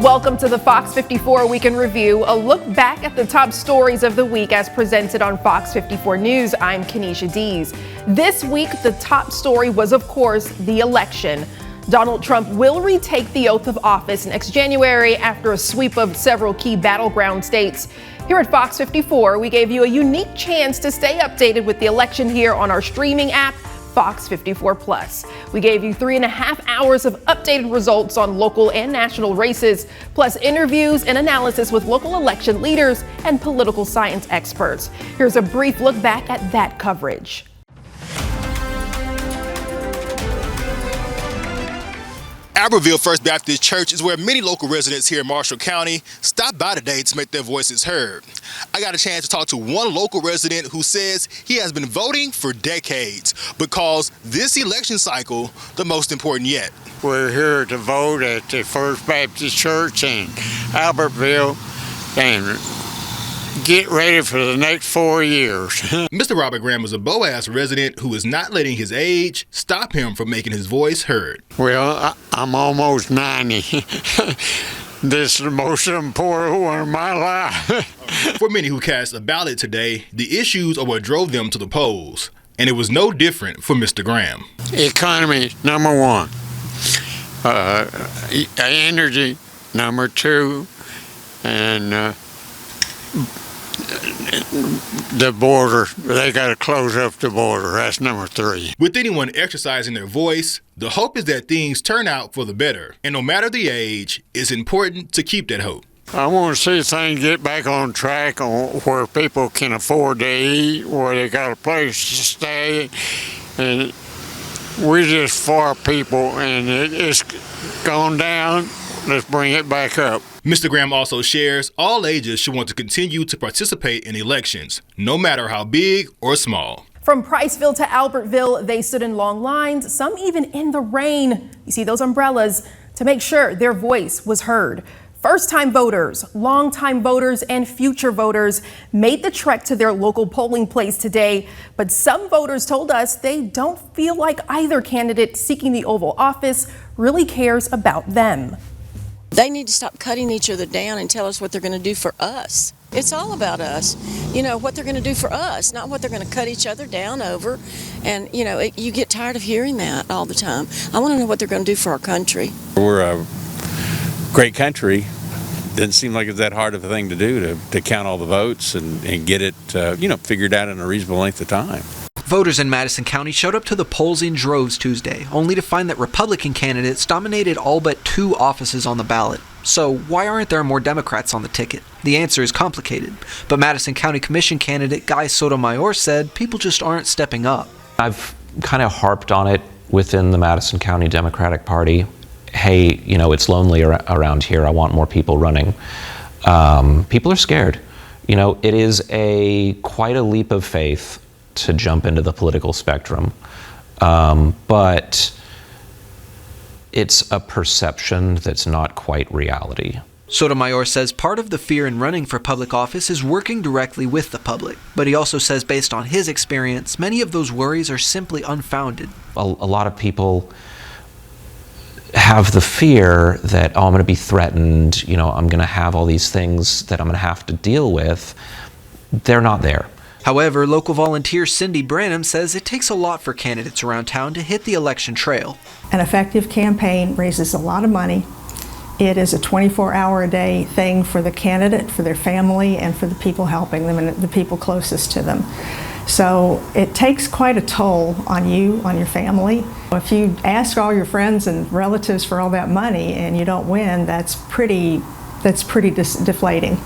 Welcome to the Fox 54 Week in Review, a look back at the top stories of the week as presented on Fox 54 News. I'm Kenesha Dees. This week, the top story was, of course, the election. Donald Trump will retake the oath of office next January after a sweep of several key battleground states. Here at Fox 54, we gave you a unique chance to stay updated with the election here on our streaming app, FOX54 Plus. We gave you 3.5 hours of updated results on local and national races, plus interviews and analysis with local election leaders and political science experts. Here's a brief look back at that coverage. Albertville First Baptist Church is where many local residents here in Marshall County stop by today to make their voices heard. I got a chance to talk to one local resident who says he has been voting for decades, but calls this election cycle the most important yet. We're here to vote at the First Baptist Church in Albertville and get ready for the next 4 years. Mr. Robert Graham is a Boaz resident who is not letting his age stop him from making his voice heard. Well, I'm almost 90. This is the most important one of my life. For many who cast a ballot today, the issues are what drove them to the polls. And it was no different for Mr. Graham. Economy, number one. Energy, number two. And the border, they got to close up the border. That's number three. With anyone exercising their voice, the hope is that things turn out for the better. And no matter the age, it's important to keep that hope. I want to see things get back on track where people can afford to eat, where they got a place to stay. And we're just for people, and it's gone down. Let's bring it back up. Mr. Graham also shares all ages should want to continue to participate in elections, no matter how big or small. From Priceville to Albertville, they stood in long lines, some even in the rain. You see those umbrellas to make sure their voice was heard. First-time voters, long-time voters, and future voters made the trek to their local polling place today. But some voters told us they don't feel like either candidate seeking the Oval Office really cares about them. They need to stop cutting each other down and tell us what they're going to do for us. It's all about us, what they're going to do for us, not what they're going to cut each other down over. And, you get tired of hearing that all the time. I want to know what they're going to do for our country. We're a great country. Doesn't seem like it's that hard of a thing to do to count all the votes and get it, figured out in a reasonable length of time. Voters in Madison County showed up to the polls in droves Tuesday, only to find that Republican candidates dominated all but 2 offices on the ballot. So why aren't there more Democrats on the ticket? The answer is complicated, but Madison County Commission candidate Guy Sotomayor said people just aren't stepping up. I've kind of harped on it within the Madison County Democratic Party. Hey, it's lonely around here. I want more people running. People are scared. It is quite a leap of faith to jump into the political spectrum. But it's a perception that's not quite reality. Sotomayor says part of the fear in running for public office is working directly with the public. But he also says based on his experience, many of those worries are simply unfounded. A lot of people have the fear that, I'm going to be threatened, I'm going to have all these things that I'm going to have to deal with. They're not there. However, local volunteer Cindy Branham says it takes a lot for candidates around town to hit the election trail. An effective campaign raises a lot of money. It is a 24-hour-a-day thing for the candidate, for their family, and for the people helping them and the people closest to them. So it takes quite a toll on you, on your family. If you ask all your friends and relatives for all that money and you don't win, that's pretty deflating.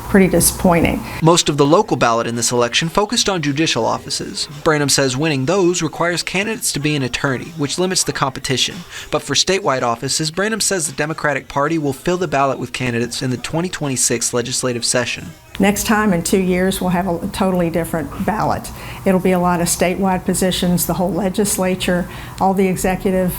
Pretty disappointing. Most of the local ballot in this election focused on judicial offices. Branham says winning those requires candidates to be an attorney, which limits the competition. But for statewide offices, Branham says the Democratic Party will fill the ballot with candidates in the 2026 legislative session. Next time, in 2 years, we'll have a totally different ballot. It'll be a lot of statewide positions, the whole legislature, all the executive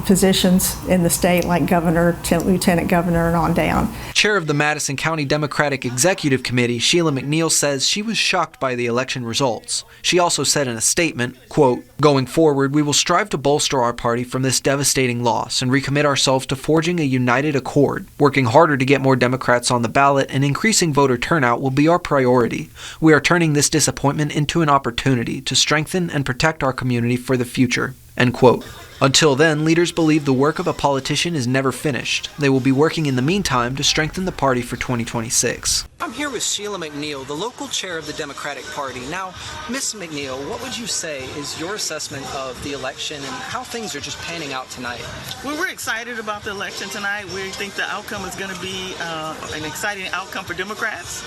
positions in the state, like governor, lieutenant governor, and on down. Chair of the Madison County Democratic Executive Committee, Sheila McNeil, says she was shocked by the election results. She also said in a statement, quote, "Going forward, we will strive to bolster our party from this devastating loss and recommit ourselves to forging a united accord. Working harder to get more Democrats on the ballot and increasing voter turnout will be our priority. We are turning this disappointment into an opportunity to strengthen and protect our community for the future." End quote. Until then, leaders believe the work of a politician is never finished. They will be working in the meantime to strengthen the party for 2026. I'm here with Sheila McNeil, the local chair of the Democratic Party. Now, Ms. McNeil, what would you say is your assessment of the election and how things are just panning out tonight? Well, we're excited about the election tonight. We think the outcome is going to be an exciting outcome for Democrats.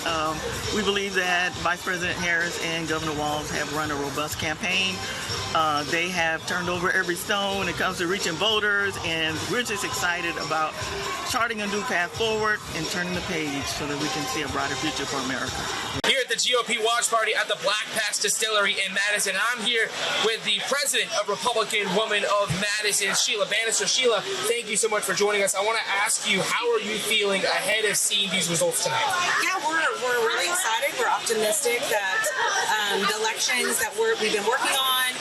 We believe that Vice President Harris and Governor Walz have run a robust campaign. They have turned over every stone when it comes to reaching voters, and we're just excited about charting a new path forward and turning the page so that we can see a brighter future for America. Here at the GOP Watch Party at the Black Patch Distillery in Madison, I'm here with the president of Republican Women of Madison, Sheila Bannister. Sheila, thank you so much for joining us. I want to ask you, how are you feeling ahead of seeing these results tonight? Yeah, we're really excited. We're optimistic that the elections that we've been working on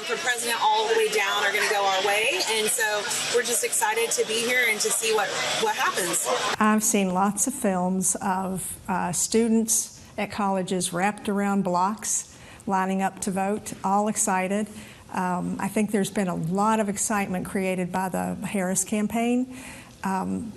from president all the way down are going to go our way, and so we're just excited to be here and to see what happens. I've seen lots of films of students at colleges wrapped around blocks, lining up to vote, all excited. I think there's been a lot of excitement created by the Harris campaign, and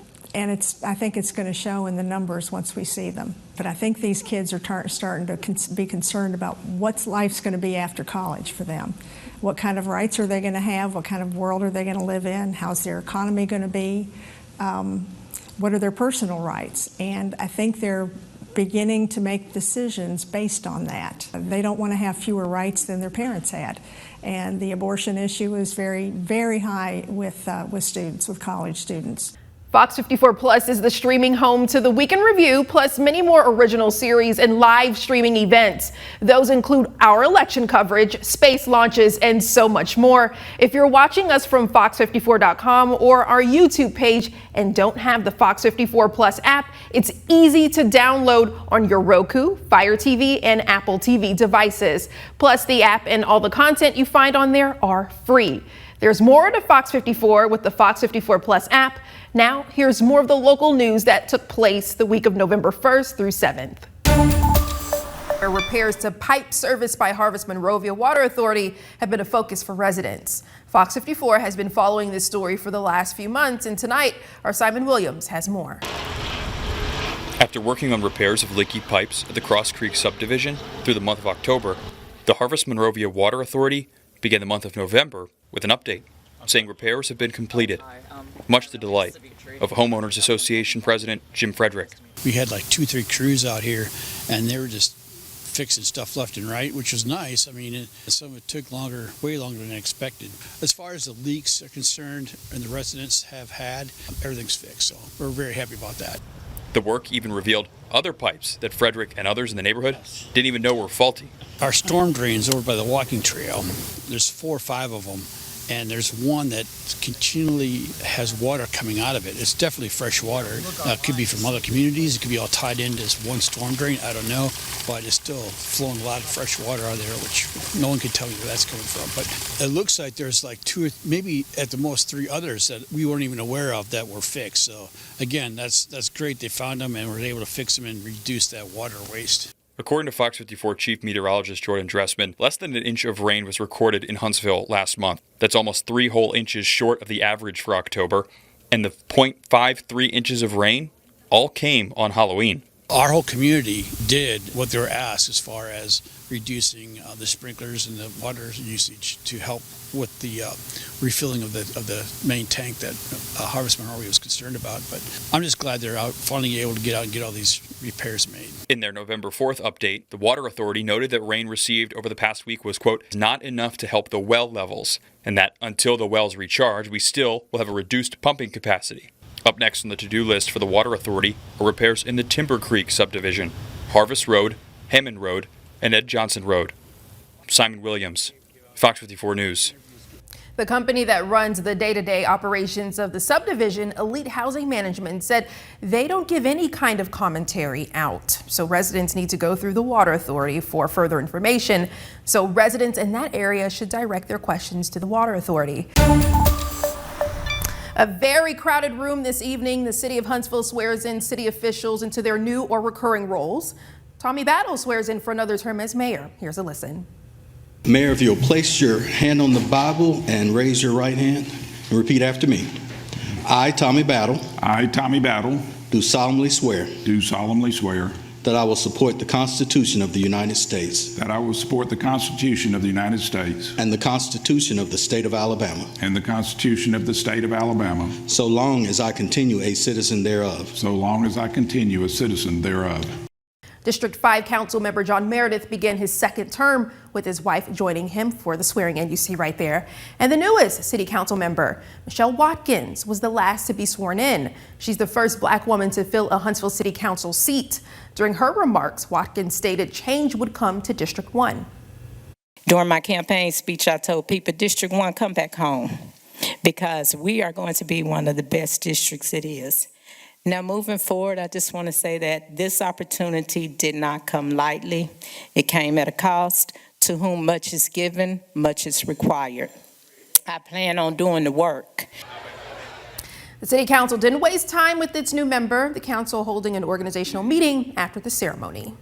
I think it's going to show in the numbers once we see them. But I think these kids are starting to be concerned about what life's going to be after college for them. What kind of rights are they going to have? What kind of world are they going to live in? How's their economy going to be? What are their personal rights? And I think they're beginning to make decisions based on that. They don't want to have fewer rights than their parents had. And the abortion issue is very, very high with students, with college students. Fox 54 Plus is the streaming home to the Week in Review, plus many more original series and live streaming events. Those include our election coverage, space launches, and so much more. If you're watching us from Fox54.com or our YouTube page and don't have the Fox 54 Plus app, it's easy to download on your Roku, Fire TV, and Apple TV devices. Plus, the app and all the content you find on there are free. There's more to Fox 54 with the Fox 54 Plus app. Now, here's more of the local news that took place the week of November 1st through 7th. Repairs to pipe service by Harvest Monrovia Water Authority have been a focus for residents. Fox 54 has been following this story for the last few months, and tonight, our Simon Williams has more. After working on repairs of leaky pipes at the Cross Creek subdivision through the month of October, the Harvest Monrovia Water Authority began the month of November with an update saying repairs have been completed, much to the delight of Homeowners Association President Jim Frederick. We had like 2-3 crews out here, and they were just fixing stuff left and right, which was nice. I mean, some of it took longer, way longer than expected. As far as the leaks are concerned and the residents have had, everything's fixed, so we're very happy about that. The work even revealed other pipes that Frederick and others in the neighborhood didn't even know were faulty. Our storm drains over by the walking trail, there's 4 or 5 of them, and there's one that continually has water coming out of it. It's definitely fresh water. It could be from other communities. It could be all tied into this one storm drain. I don't know, but it's still flowing a lot of fresh water out of there, which no one can tell me where that's coming from. But it looks like there's like 2 or maybe at the most 3 others that we weren't even aware of that were fixed. So again, that's great. They found them and were able to fix them and reduce that water waste. According to Fox 54 Chief Meteorologist Jordan Dressman, less than an inch of rain was recorded in Huntsville last month. That's almost 3 whole inches short of the average for October. And the 0.53 inches of rain all came on Halloween. Our whole community did what they were asked as far as reducing the sprinklers and the water usage to help with the refilling of the main tank that Harvest Monrovia was concerned about. But I'm just glad they're out, finally able to get out and get all these repairs made. In their November 4th update, the Water Authority noted that rain received over the past week was, quote, not enough to help the well levels, and that until the wells recharge, we still will have a reduced pumping capacity. Up next on the to-do list for the Water Authority are repairs in the Timber Creek subdivision. Harvest Road, Hammond Road, and Ed Johnson Road. Simon Williams, Fox 54 News. The company that runs the day-to-day operations of the subdivision, Elite Housing Management, said they don't give any kind of commentary out. So residents need to go through the Water Authority for further information. So residents in that area should direct their questions to the Water Authority. A very crowded room this evening. The city of Huntsville swears in city officials into their new or recurring roles. Tommy Battle swears in for another term as mayor. Here's a listen. Mayor, if you'll place your hand on the Bible and raise your right hand and repeat after me. I, Tommy Battle. I, Tommy Battle. Do solemnly swear. Do solemnly swear. That I will support the Constitution of the United States. That I will support the Constitution of the United States. And the Constitution of the State of Alabama. And the Constitution of the State of Alabama. So long as I continue a citizen thereof. So long as I continue a citizen thereof. District 5 Council member John Meredith began his second term with his wife joining him for the swearing in you see right there. And the newest city council member, Michelle Watkins, was the last to be sworn in. She's the first black woman to fill a Huntsville City Council seat. During her remarks, Watkins stated change would come to District 1. During my campaign speech, I told people, District 1, come back home, because we are going to be one of the best districts it is. Now, moving forward, I just want to say that this opportunity did not come lightly. It came at a cost. To whom much is given, much is required. I plan on doing the work. The City Council didn't waste time with its new member, the council holding an organizational meeting after the ceremony.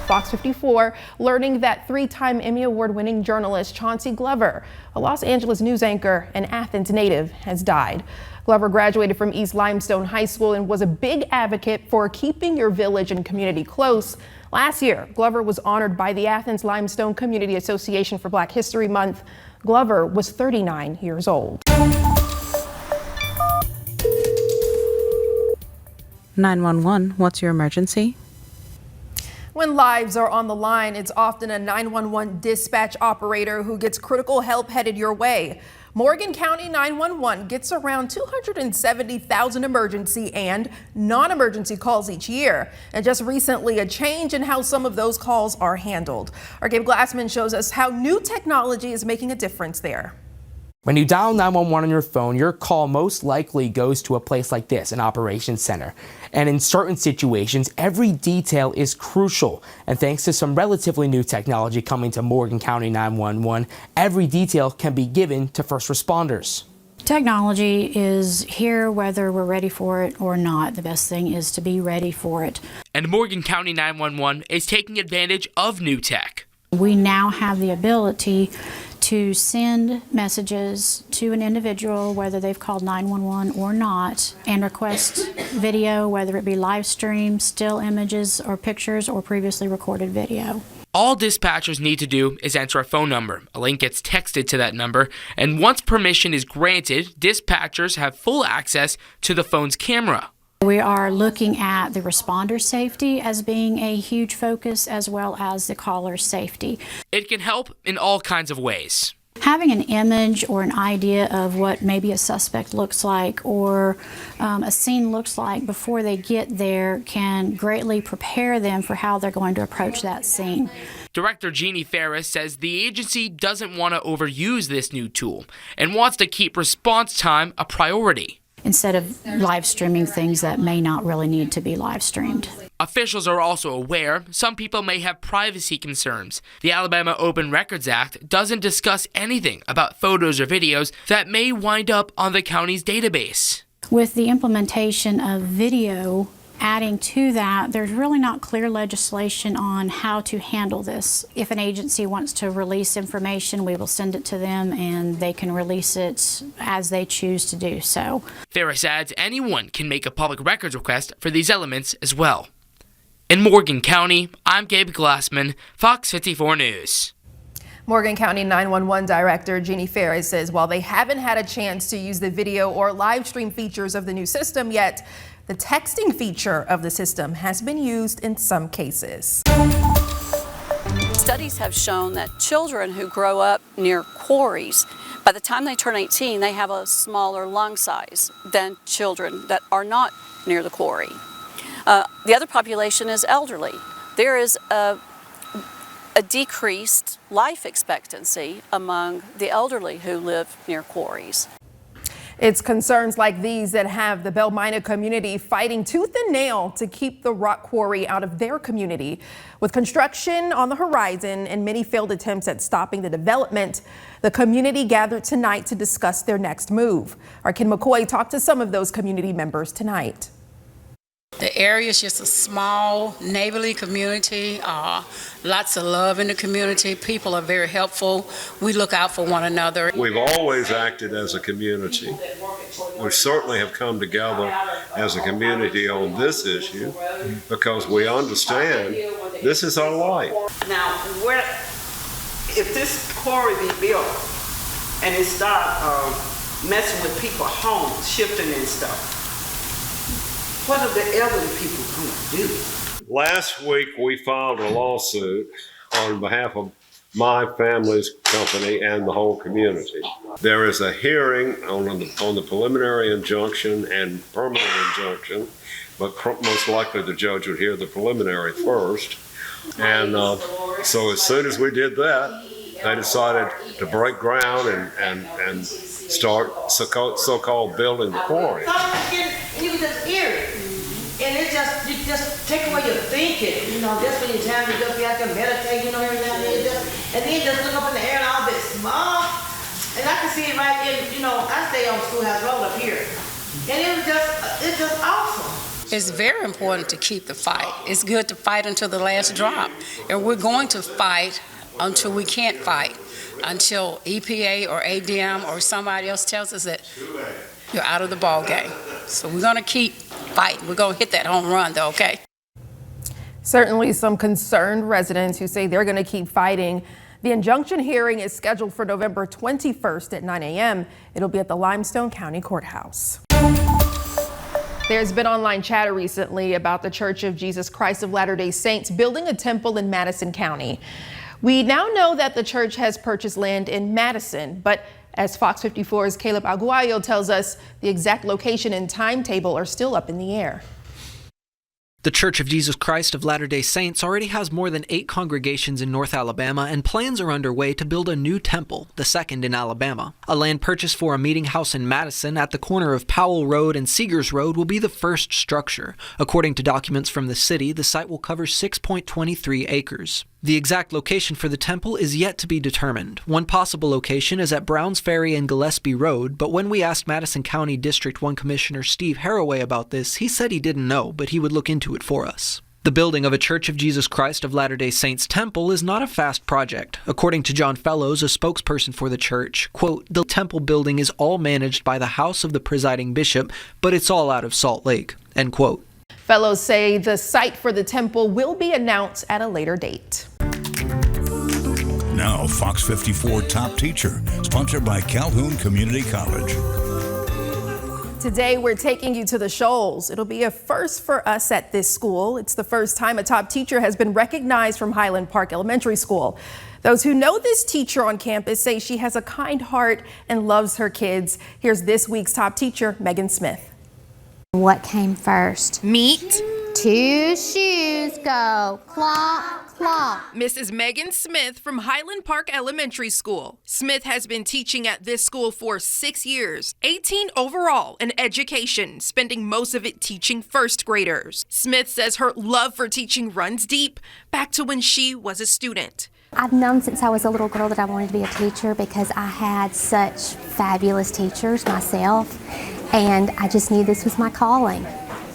Fox 54 learning that three-time Emmy Award-winning journalist Chauncey Glover, a Los Angeles news anchor and Athens native, has died. Glover graduated from East Limestone High School and was a big advocate for keeping your village and community close. Last year, Glover was honored by the Athens Limestone Community Association for Black History Month. Glover was 39 years old. 911, what's your emergency? When lives are on the line, it's often a 911 dispatch operator who gets critical help headed your way. Morgan County 911 gets around 270,000 emergency and non-emergency calls each year. And just recently, a change in how some of those calls are handled. Our Gabe Glassman shows us how new technology is making a difference there. When you dial 911 on your phone, your call most likely goes to a place like this, an operations center. And in certain situations, every detail is crucial. And thanks to some relatively new technology coming to Morgan County 911, every detail can be given to first responders. Technology is here whether we're ready for it or not. The best thing is to be ready for it. And Morgan County 911 is taking advantage of new tech. We now have the ability to send messages to an individual, whether they've called 911 or not, and request video, whether it be live stream, still images or pictures, or previously recorded video. All dispatchers need to do is enter a phone number. A link gets texted to that number, and once permission is granted, dispatchers have full access to the phone's camera. We are looking at the responder safety as being a huge focus, as well as the caller's safety. It can help in all kinds of ways. Having an image or an idea of what maybe a suspect looks like or a scene looks like before they get there can greatly prepare them for how they're going to approach that scene. Director Jeannie Ferris says the agency doesn't want to overuse this new tool and wants to keep response time a priority, instead of live streaming things that may not really need to be live streamed. Officials are also aware some people may have privacy concerns. The Alabama Open Records Act doesn't discuss anything about photos or videos that may wind up on the county's database. With the implementation of video adding to that, there's really not clear legislation on how to handle this. If an agency wants to release information, we will send it to them and they can release it as they choose to do so. Ferris adds anyone can make a public records request for these elements as well. In Morgan County, I'm Gabe Glassman, Fox 54 News. Morgan County 911 Director Jeannie Ferris says while they haven't had a chance to use the video or live stream features of the new system yet, the texting feature of the system has been used in some cases. Studies have shown that children who grow up near quarries, by the time they turn 18, they have a smaller lung size than children that are not near the quarry. The other population is elderly. There is a decreased life expectancy among the elderly who live near quarries. It's concerns like these that have the Belmina community fighting tooth and nail to keep the rock quarry out of their community. With construction on the horizon and many failed attempts at stopping the development, the community gathered tonight to discuss their next move. Our Ken McCoy talked to some of those community members tonight. The area is just a small neighborly community, lots of love in the community. People are very helpful. We look out for one another. We've always acted as a community. We certainly have come together as a community on this issue because we understand this is our life. Now, if this quarry be built and it start messing with people's homes, shifting and stuff, what are the elderly people going to do? Last week, we filed a lawsuit on behalf of my family's company and the whole community. There is a hearing on the preliminary injunction and permanent injunction, but most likely the judge would hear the preliminary first. And so as soon as we did that, they decided to break ground and start so-called building the quarry. You can just hear it, and it just take away your thinking. You know, that's when you time to just be out there meditate. You know, every now and then, and then just look up in the air and all this smog. And I can see it right in. You know, I stay on Schoolhouse Road up here, and it's just awesome. It's very important to keep the fight. It's good to fight until the last drop, and we're going to fight until we can't fight, until EPA or ADM or somebody else tells us that you're out of the ball game. So we're going to keep fighting. We're going to hit that home run, though, okay? Certainly some concerned residents who say they're going to keep fighting. The injunction hearing is scheduled for November 21st at 9 a.m. It'll be at the Limestone County Courthouse. There's been online chatter recently about the Church of Jesus Christ of Latter-day Saints building a temple in Madison County. We now know that the church has purchased land in Madison, but as Fox 54's Caleb Aguayo tells us, the exact location and timetable are still up in the air. The Church of Jesus Christ of Latter-day Saints already has more than 8 congregations in North Alabama, and plans are underway to build a new temple, the second in Alabama. A land purchase for a meeting house in Madison at the corner of Powell Road and Seegers Road will be the first structure. According to documents from the city, the site will cover 6.23 acres. The exact location for the temple is yet to be determined. One possible location is at Browns Ferry and Gillespie Road, but when we asked Madison County District 1 Commissioner Steve Haraway about this, he said he didn't know, but he would look into it for us. The building of a Church of Jesus Christ of Latter-day Saints temple is not a fast project. According to John Fellows, a spokesperson for the church, quote, "The temple building is all managed by the house of the presiding bishop, but it's all out of Salt Lake," end quote. Fellows say the site for the temple will be announced at a later date. Now, Fox 54 Top Teacher, sponsored by Calhoun Community College. Today, we're taking you to the Shoals. It'll be a first for us at this school. It's the first time a top teacher has been recognized from Highland Park Elementary School. Those who know this teacher on campus say she has a kind heart and loves her kids. Here's this week's top teacher, Megan Smith. What came first? Meat. 2 shoes go clomp, clomp. Mrs. Megan Smith from Highland Park Elementary School. Smith has been teaching at this school for 6 years, 18 overall in education, spending most of it teaching first graders. Smith says her love for teaching runs deep, back to when she was a student. I've known since I was a little girl that I wanted to be a teacher because I had such fabulous teachers myself, and I just knew this was my calling.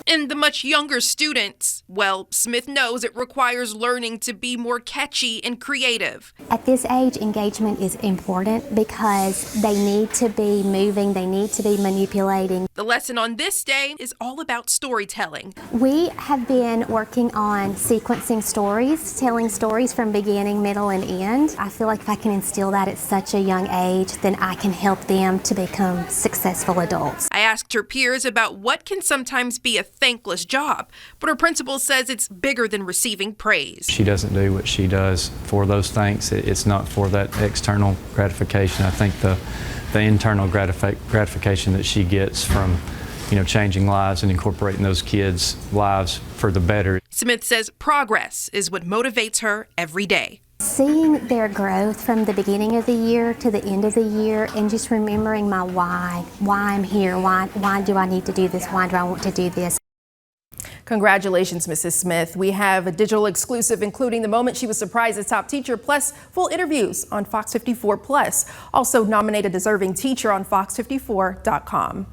And the much younger students, well, Smith knows it requires learning to be more catchy and creative. At this age, engagement is important because they need to be moving, they need to be manipulating. The lesson on this day is all about storytelling. We have been working on sequencing stories, telling stories from beginning, middle, and end. I feel like if I can instill that at such a young age, then I can help them to become successful adults. I asked her peers about what can sometimes be a thankless job, but her principal says it's bigger than receiving praise. She doesn't do what she does for those thanks. It's not for that external gratification. I think the internal gratification that she gets from changing lives and incorporating those kids' lives for the better. Smith says progress is what motivates her every day. Seeing their growth from the beginning of the year to the end of the year, and just remembering my why I'm here, why do I need to do this, why do I want to do this. Congratulations, Mrs. Smith. We have a digital exclusive, including the moment she was surprised as top teacher, plus full interviews on FOX54 Plus. Also nominated deserving teacher on FOX54.com.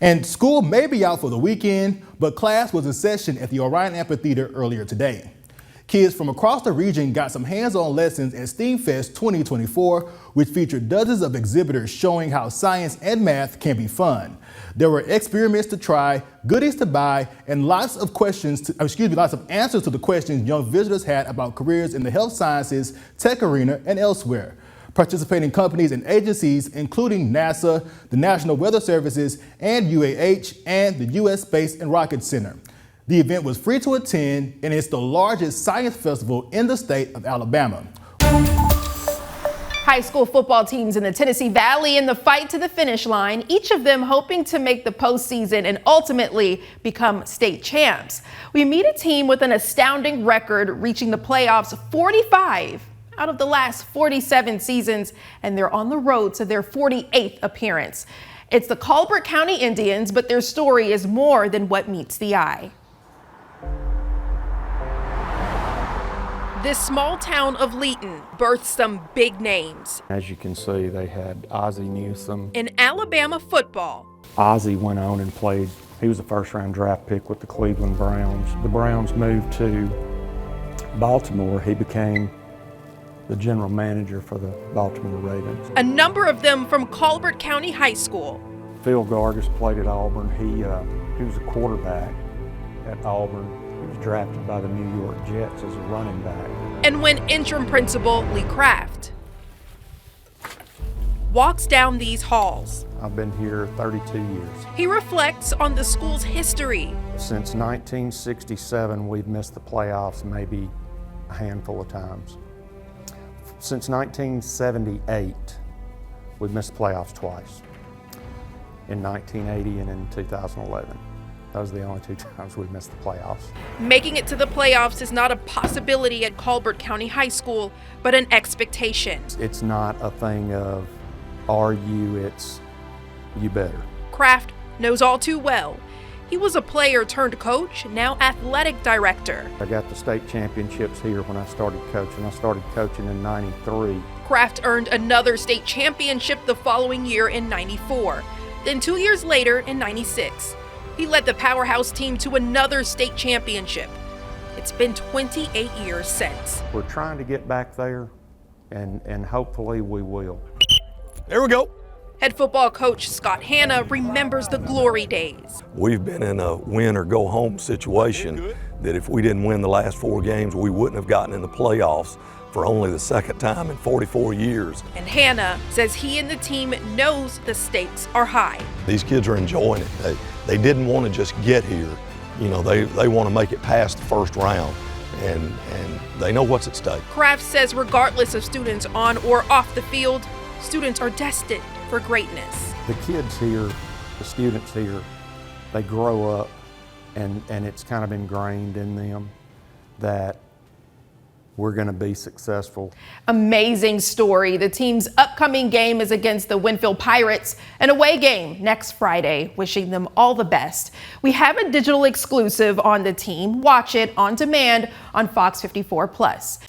And school may be out for the weekend, but class was in session at the Orion Amphitheater earlier today. Kids from across the region got some hands-on lessons at STEAMfest 2024, which featured dozens of exhibitors showing how science and math can be fun. There were experiments to try, goodies to buy, and lots of answers to the questions young visitors had about careers in the health sciences, tech arena, and elsewhere. Participating companies and agencies, including NASA, the National Weather Services, and UAH, and the U.S. Space and Rocket Center. The event was free to attend, and it's the largest science festival in the state of Alabama. High school football teams in the Tennessee Valley in the fight to the finish line, each of them hoping to make the postseason and ultimately become state champs. We meet a team with an astounding record, reaching the playoffs 45 out of the last 47 seasons, and they're on the road to their 48th appearance. It's the Colbert County Indians, but their story is more than what meets the eye. This small town of Leeton birthed some big names. As you can see, they had Ozzie Newsome. In Alabama football, Ozzie went on and played. He was a first-round draft pick with the Cleveland Browns. The Browns moved to Baltimore. He became the general manager for the Baltimore Ravens. A number of them from Colbert County High School. Phil Gargis played at Auburn. He was a quarterback at Auburn. He was drafted by the New York Jets as a running back. And when interim principal Lee Kraft walks down these halls, I've been here 32 years. He reflects on the school's history. Since 1967, we've missed the playoffs maybe a handful of times. Since 1978, we've missed the playoffs twice, in 1980 and in 2011. Those are the only two times we've missed the playoffs. Making it to the playoffs is not a possibility at Colbert County High School, but an expectation. It's not a thing of are you, it's you better. Kraft knows all too well. He was a player turned coach, now athletic director. I got the state championships here when I started coaching. I started coaching in '93. Kraft earned another state championship the following year in '94. Then 2 years later in '96. He led the powerhouse team to another state championship. It's been 28 years since. We're trying to get back there, and hopefully we will. There we go. Head football coach Scott Hanna remembers the glory days. We've been in a win or go home situation that if we didn't win the last 4 games, we wouldn't have gotten in the playoffs for only the second time in 44 years. And Hanna says he and the team knows the stakes are high. These kids are enjoying it. They didn't want to just get here. You know, they want to make it past the first round, and they know what's at stake. Kraft says regardless of students on or off the field, students are destined for greatness. The kids here, the students here, they grow up and it's kind of ingrained in them that we're going to be successful. Amazing story. The team's upcoming game is against the Winfield Pirates, an away game next Friday. Wishing them all the best. We have a digital exclusive on the team. Watch it on demand on FOX54 Plus.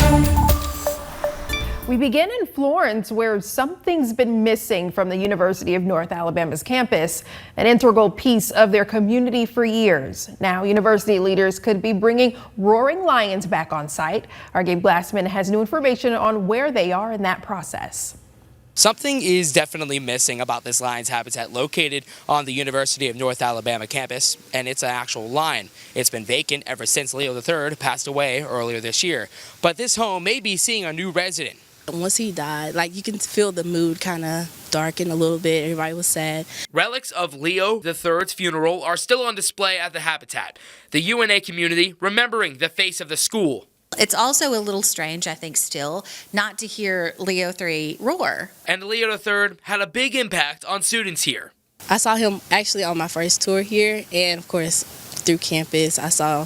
We begin in Florence, where something's been missing from the University of North Alabama's campus, an integral piece of their community for years. Now, university leaders could be bringing roaring lions back on site. Our Gabe Glassman has new information on where they are in that process. Something is definitely missing about this lion's habitat located on the University of North Alabama campus, and it's an actual lion. It's been vacant ever since Leo III passed away earlier this year. But this home may be seeing a new resident. Once he died, you can feel the mood kind of darken a little bit. Everybody was sad. Relics of Leo III's funeral are still on display at the habitat. The UNA community remembering the face of the school. It's also a little strange, I think, still, not to hear Leo III roar. And Leo III had a big impact on students here. I saw him actually on my first tour here, and of course through campus I saw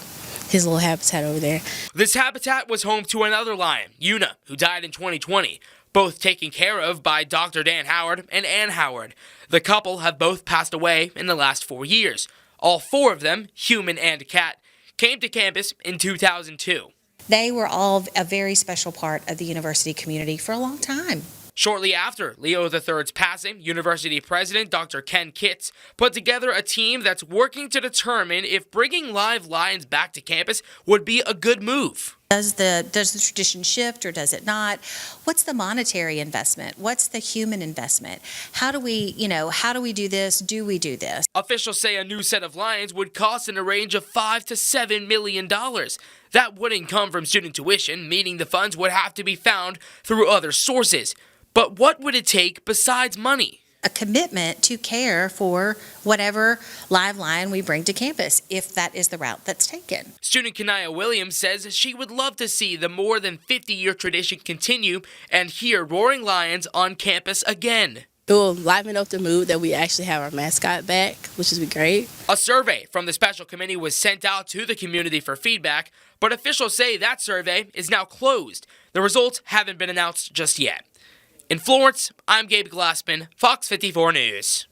his little habitat over there. This habitat was home to another lion, Una, who died in 2020, both taken care of by Dr. Dan Howard and Ann Howard. The couple have both passed away in the last 4 years. All 4 of them, human and cat, came to campus in 2002. They were all a very special part of the university community for a long time. Shortly after Leo III's passing, University President Dr. Ken Kitts put together a team that's working to determine if bringing live lions back to campus would be a good move. Does the tradition shift or does it not? What's the monetary investment? What's the human investment? How do we do this? Do we do this? Officials say a new set of lions would cost in a range of $5 to $7 million. That wouldn't come from student tuition, meaning the funds would have to be found through other sources. But what would it take besides money? A commitment to care for whatever live lion we bring to campus, if that is the route that's taken. Student Kanaya Williams says she would love to see the more than 50-year tradition continue and hear roaring lions on campus again. It will liven up the mood that we actually have our mascot back, which would be great. A survey from the special committee was sent out to the community for feedback, but officials say that survey is now closed. The results haven't been announced just yet. In Florence, I'm Gabe Glassman, Fox 54 News.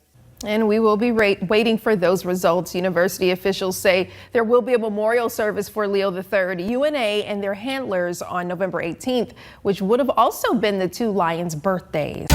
And we will be waiting for those results. University officials say there will be a memorial service for Leo III, UNA, and their handlers on November 18th, which would have also been the 2 lions' birthdays.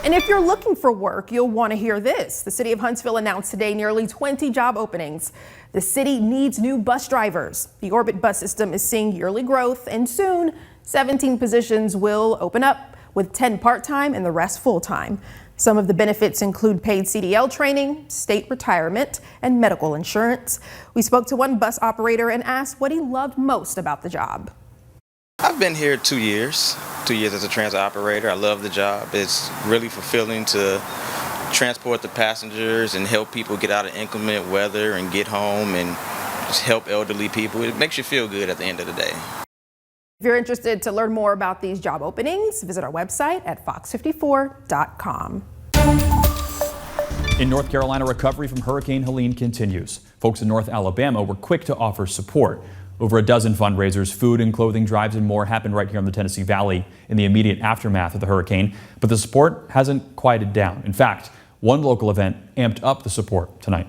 And if you're looking for work, you'll want to hear this. The city of Huntsville announced today nearly 20 job openings. The city needs new bus drivers. The Orbit bus system is seeing yearly growth, and soon 17 positions will open up, with 10 part-time and the rest full-time. Some of the benefits include paid CDL training, state retirement, and medical insurance. We spoke to one bus operator and asked what he loved most about the job. I've been here 2 years. 2 years as a transit operator. I love the job. It's really fulfilling to transport the passengers and help people get out of inclement weather and get home and just help elderly people. It makes you feel good at the end of the day. If you're interested to learn more about these job openings, visit our website at fox54.com. In North Carolina, recovery from Hurricane Helene continues. Folks in North Alabama were quick to offer support. Over a dozen fundraisers, food and clothing drives and more happened right here in the Tennessee Valley in the immediate aftermath of the hurricane. But the support hasn't quieted down. In fact, one local event amped up the support tonight.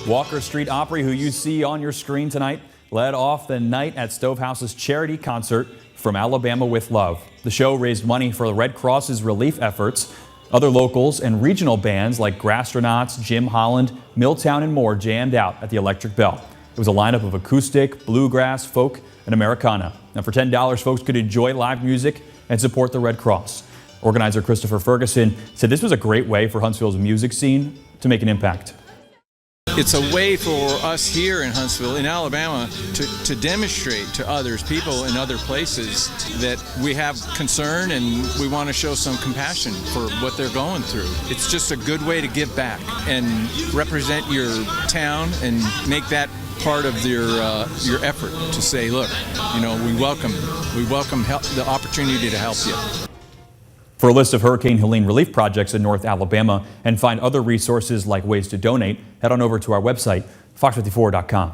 Walker Street Opry, who you see on your screen tonight, led off the night at Stovehouse's charity concert From Alabama with Love. The show raised money for the Red Cross's relief efforts. Other locals and regional bands like Grastronauts, Jim Holland, Milltown, and more jammed out at the Electric Bell. It was a lineup of acoustic, bluegrass, folk, and Americana. Now, for $10, folks could enjoy live music and support the Red Cross. Organizer Christopher Ferguson said this was a great way for Huntsville's music scene to make an impact. It's a way for us here in Huntsville, in Alabama, to demonstrate to others, people in other places, that we have concern and we want to show some compassion for what they're going through. It's just a good way to give back and represent your town and make that part of your effort to say, look, we welcome the opportunity to help you. For a list of Hurricane Helene relief projects in North Alabama and find other resources like ways to donate, head on over to our website, fox54.com.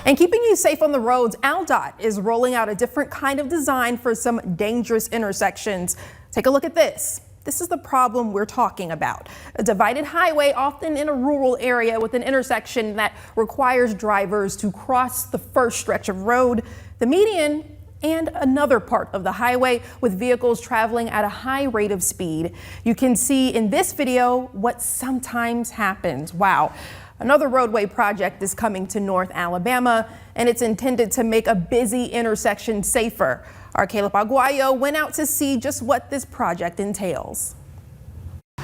And keeping you safe on the roads, ALDOT is rolling out a different kind of design for some dangerous intersections. Take a look at this. This is the problem we're talking about. A divided highway, often in a rural area, with an intersection that requires drivers to cross the first stretch of road, the median, and another part of the highway with vehicles traveling at a high rate of speed. You can see in this video what sometimes happens. Wow. Another roadway project is coming to North Alabama, and it's intended to make a busy intersection safer. Our Caleb Aguayo went out to see just what this project entails.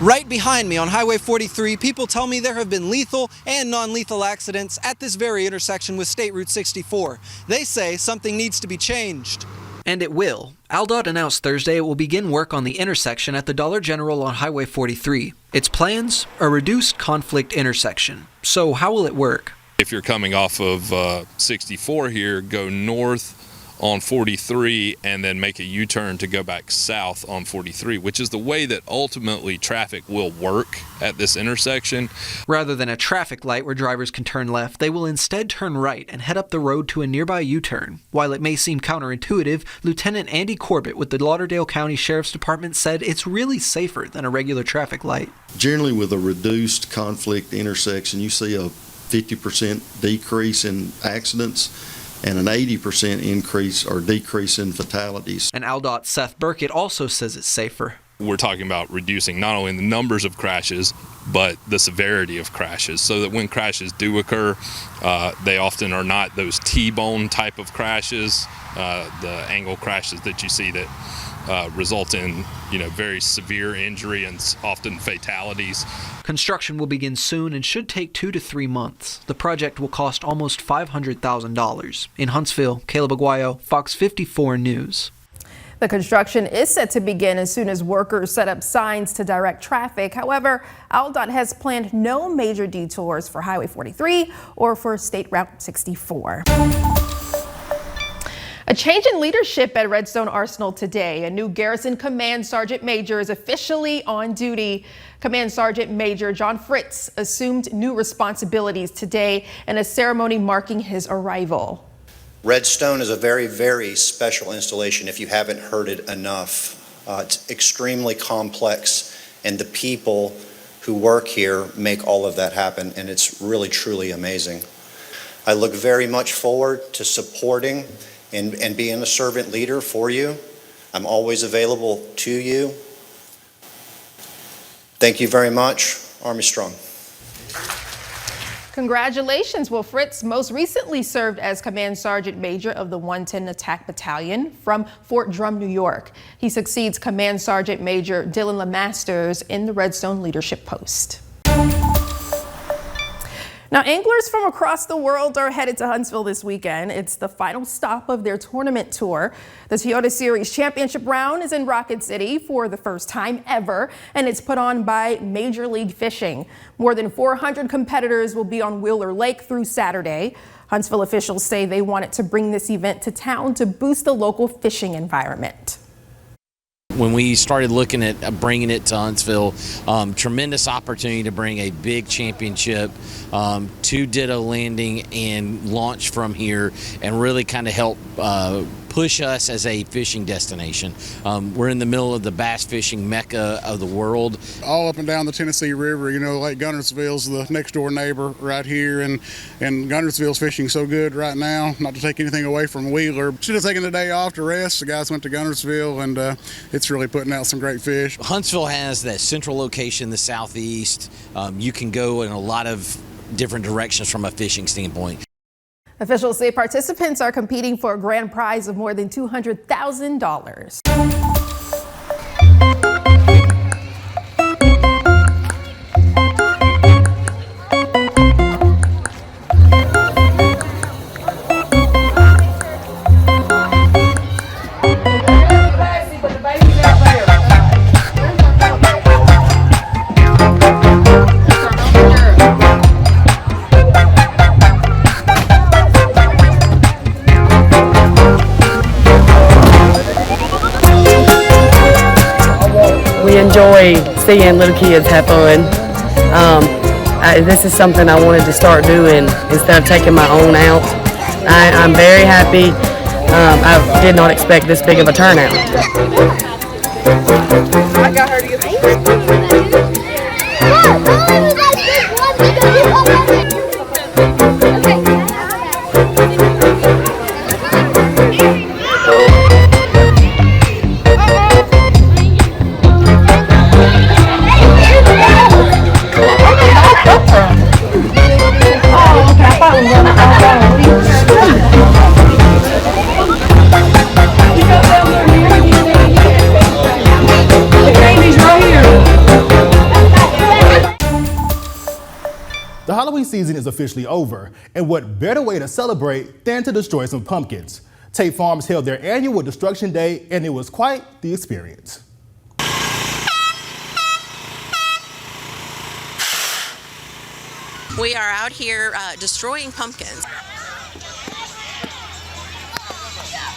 Right behind me on Highway 43, people tell me there have been lethal and non-lethal accidents at this very intersection with State Route 64. They say something needs to be changed. And it will. ALDOT announced Thursday it will begin work on the intersection at the Dollar General on Highway 43. Its plans? A reduced conflict intersection. So how will it work? If you're coming off of 64 here, go north on 43 and then make a U-turn to go back south on 43, which is the way that ultimately traffic will work at this intersection. Rather than a traffic light where drivers can turn left, they will instead turn right and head up the road to a nearby U-turn. While it may seem counterintuitive, Lieutenant Andy Corbett with the Lauderdale County Sheriff's Department said it's really safer than a regular traffic light. Generally, with a reduced conflict intersection, you see a 50% decrease in accidents and an 80% increase or decrease in fatalities. And ALDOT Seth Burkett also says it's safer. We're talking about reducing not only the numbers of crashes, but the severity of crashes, so that when crashes do occur, they often are not those T-bone type of crashes, the angle crashes that you see that result in, very severe injury and often fatalities. Construction will begin soon and should take 2 to 3 months. The project will cost almost $500,000. In Huntsville, Caleb Aguayo, Fox 54 News. The construction is set to begin as soon as workers set up signs to direct traffic. However, ALDOT has planned no major detours for Highway 43 or for State Route 64. A change in leadership at Redstone Arsenal today. A new Garrison Command Sergeant Major is officially on duty. Command Sergeant Major John Fritz assumed new responsibilities today in a ceremony marking his arrival. Redstone is a very, very special installation if you haven't heard it enough. It's extremely complex, and the people who work here make all of that happen, and it's really, truly amazing. I look very much forward to supporting and being a servant leader for you. I'm always available to you. Thank you very much. Army Strong. Congratulations. Well, Fritz most recently served as Command Sergeant Major of the 110 Attack Battalion from Fort Drum, New York. He succeeds Command Sergeant Major Dylan LeMasters in the Redstone leadership post. Now, anglers from across the world are headed to Huntsville this weekend. It's the final stop of their tournament tour. The Toyota Series Championship round is in Rocket City for the first time ever, and it's put on by Major League Fishing. More than 400 competitors will be on Wheeler Lake through Saturday. Huntsville officials say they wanted to bring this event to town to boost the local fishing environment. When we started looking at bringing it to Huntsville, tremendous opportunity to bring a big championship to Ditto Landing and launch from here and really kind of help push us as a fishing destination. We're in the middle of the bass fishing mecca of the world. All up and down the Tennessee River, Lake Guntersville's the next door neighbor right here, and Guntersville's fishing so good right now, not to take anything away from Wheeler. Should have taken the day off to rest. The guys went to Guntersville, and it's really putting out some great fish. Huntsville has that central location, the southeast. You can go in a lot of different directions from a fishing standpoint. Officials say participants are competing for a grand prize of more than $200,000. Enjoy seeing little kids have fun. This is something I wanted to start doing instead of taking my own out. I'm very happy. I did not expect this big of a turnout. I got her to get The Halloween season is officially over, and what better way to celebrate than to destroy some pumpkins? Tate Farms held their annual Destruction Day, and it was quite the experience. We are out here destroying pumpkins.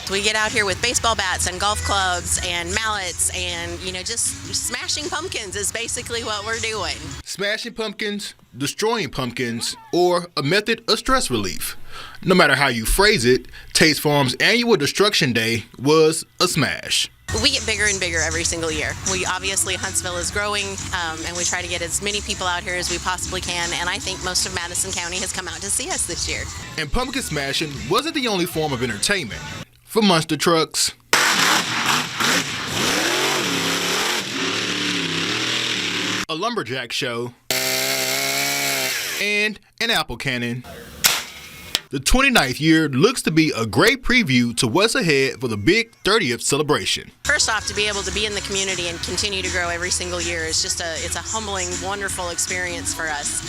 We get out here with baseball bats and golf clubs and mallets and, just smashing pumpkins is basically what we're doing. Smashing pumpkins, destroying pumpkins, or a method of stress relief. No matter how you phrase it, Tate's Farm's annual Destruction Day was a smash. We get bigger and bigger every single year. Obviously, Huntsville is growing, and we try to get as many people out here as we possibly can, and I think most of Madison County has come out to see us this year. And pumpkin smashing wasn't the only form of entertainment. For monster trucks, a lumberjack show, and an apple cannon. The 29th year looks to be a great preview to what's ahead for the big 30th celebration. First off, to be able to be in the community and continue to grow every single year is it's a humbling, wonderful experience for us.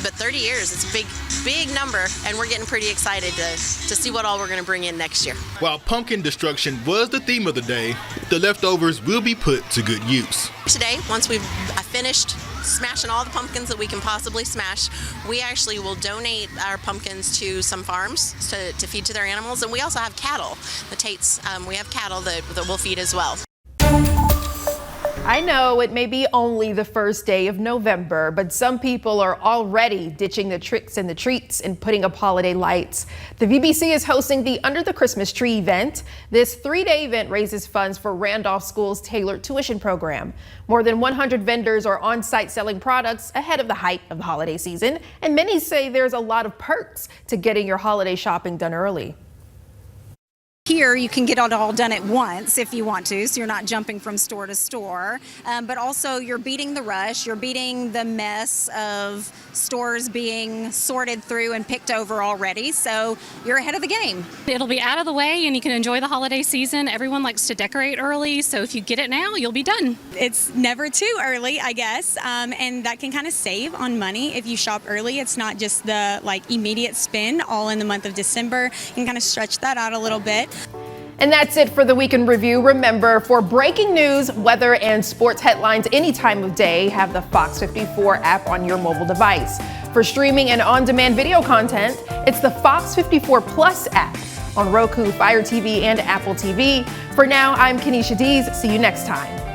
But 30 years, it's a big number, and we're getting pretty excited to see what all we're going to bring in next year. While pumpkin destruction was the theme of the day, the leftovers will be put to good use. Today, once we've finished smashing all the pumpkins that we can possibly smash, we actually will donate our pumpkins to some farms to feed to their animals, and we also have cattle. The Tates, we have cattle that we'll feed as well. I know it may be only the first day of November, but some people are already ditching the tricks and the treats and putting up holiday lights. The VBC is hosting the Under the Christmas Tree event. This 3-day event raises funds for Randolph School's tailored tuition program. More than 100 vendors are on site selling products ahead of the height of the holiday season, and many say there's a lot of perks to getting your holiday shopping done early. Here you can get it all done at once if you want to, so you're not jumping from store to store. But also you're beating the rush, you're beating the mess of stores being sorted through and picked over already, so you're ahead of the game. It'll be out of the way and you can enjoy the holiday season. Everyone likes to decorate early, so if you get it now, you'll be done. It's never too early, I guess, and that can kind of save on money if you shop early. It's not just the immediate spend all in the month of December. You can kind of stretch that out a little bit. And that's it for the Weekend Review. Remember, for breaking news, weather, and sports headlines any time of day, have the Fox 54 app on your mobile device. For streaming and on-demand video content, it's the Fox 54 Plus app on Roku, Fire TV, and Apple TV. For now, I'm Kenesha Dees. See you next time.